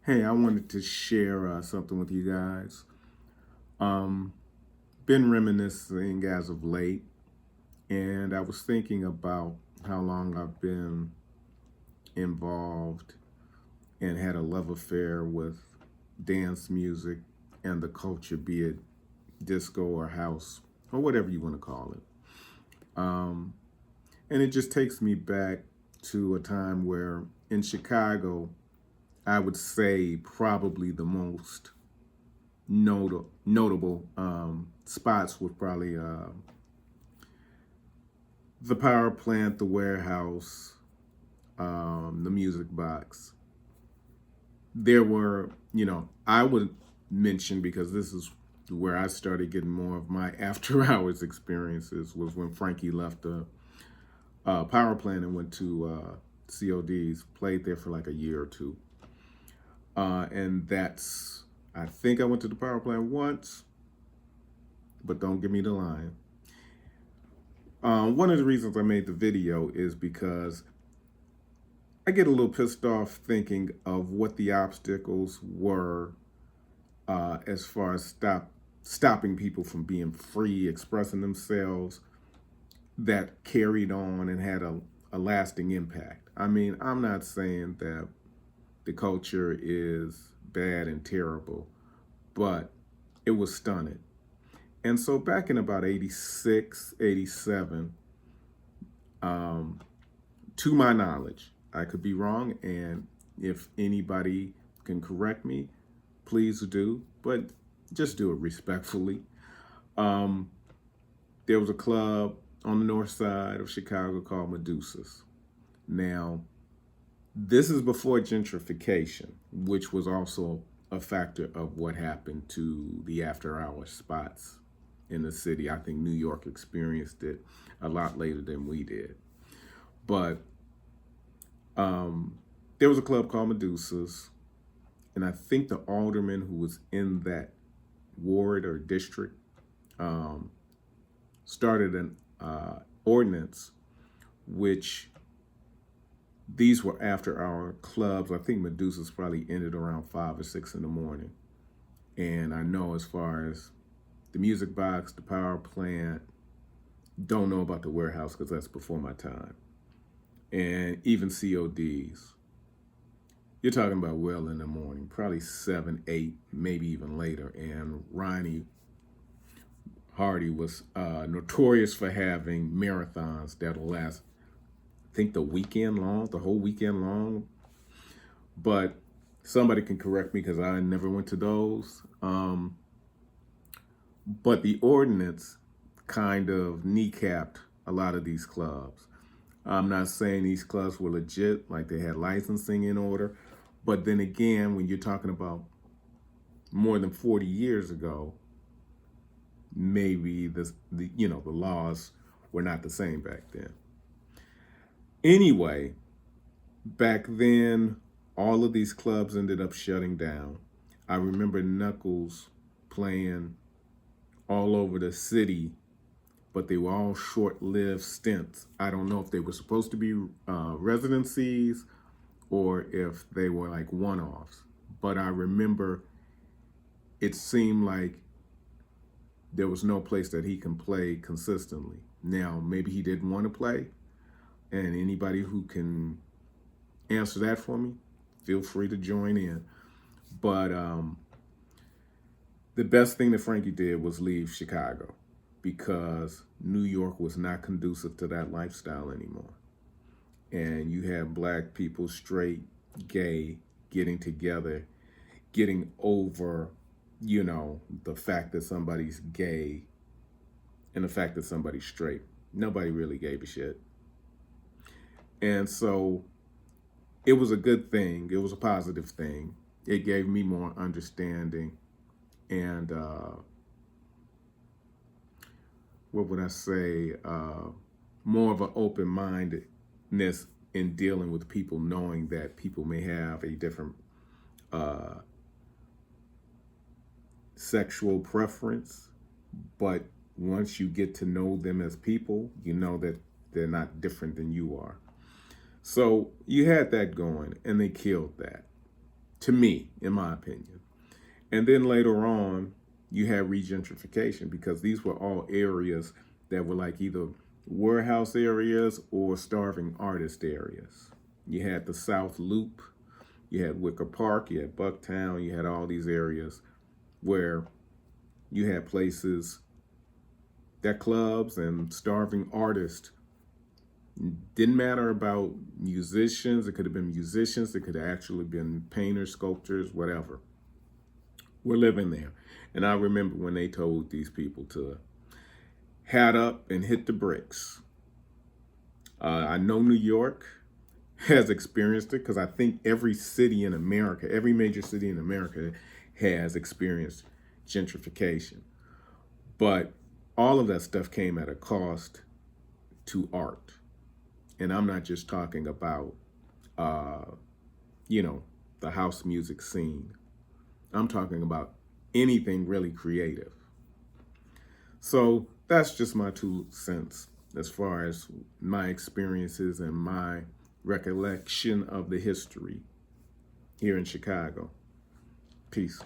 Hey, I wanted to share something with you guys. Um, been reminiscing as of late, and I was thinking about how long I've been involved and had a love affair with dance music and the culture, be it disco or house or whatever you want to call it. Um, and it just takes me back to a time where in Chicago, I would say probably the most notable spots were probably the power plant, the warehouse, the music box. There were, I would mention because this is where I started getting more of my after hours experiences was when Frankie left the power plant and went to CODs, played there for like a year or two. And I think I went to the power plant once, but don't give me the line. One of the reasons I made the video is because I get a little pissed off thinking of what the obstacles were as far as stopping people from being free, expressing themselves, that carried on and had a lasting impact. I mean, I'm not saying that the culture is bad and terrible, but it was stunted. And so back in about 86, 87, um, to my knowledge, I could be wrong, and if anybody can correct me, please do, but just do it respectfully. Um, there was a club on the north side of Chicago called Medusa's. Now, this is before gentrification, which was also a factor of what happened to the after hours spots in the city. I think New York experienced it a lot later than we did. But there was a club called Medusa's, and I think the alderman who was in that ward or district um, started an ordinance which these were after hour clubs. I think Medusa's probably ended around 5 or 6 in the morning. And I know as far as the music box, the power plant, don't know about the warehouse because that's before my time. And even CODs, you're talking about well in the morning, probably 7, 8, maybe even later. And Ronnie Hardy was notorious for having marathons that'll last, I think, the whole weekend long. But somebody can correct me because I never went to those. But the ordinance kind of kneecapped a lot of these clubs. I'm not saying these clubs were legit, like they had licensing in order. But then again, when you're talking about more than 40 years ago, maybe the laws were not the same back then. Anyway, back then, all of these clubs ended up shutting down. I remember Knuckles playing all over the city, but they were all short-lived stints. I don't know if they were supposed to be residencies or if they were like one-offs. But I remember it seemed like there was no place that he can play consistently. Now, maybe he didn't want to play, and anybody who can answer that for me, feel free to join in. But the best thing that Frankie did was leave Chicago because New York was not conducive to that lifestyle anymore. And you have black people, straight, gay, getting together, getting over, the fact that somebody's gay and the fact that somebody's straight. Nobody really gave a shit. And so it was a good thing. It was a positive thing. It gave me more understanding and what would I say? More of an open mindedness in dealing with people, knowing that people may have a different uh, sexual preference, but once you get to know them as people, you know that they're not different than you are. So you had that going, and they killed that. to me, in my opinion. And then later on, you had regentrification because these were all areas that were like either warehouse areas or starving artist areas. You had the South Loop, you had Wicker Park, you had Bucktown, you had all these areas where you had places that clubs and starving artists, didn't matter about musicians. It could have been musicians. It could have actually been painters, sculptors, whatever. We're living there. And I remember when they told these people to hat up and hit the bricks. I know New York has experienced it because I think every city in America, every major city in America has experienced gentrification. But all of that stuff came at a cost to art. And I'm not just talking about, the house music scene. I'm talking about anything really creative. So that's just my 2 cents as far as my experiences and my recollection of the history here in Chicago. Peace.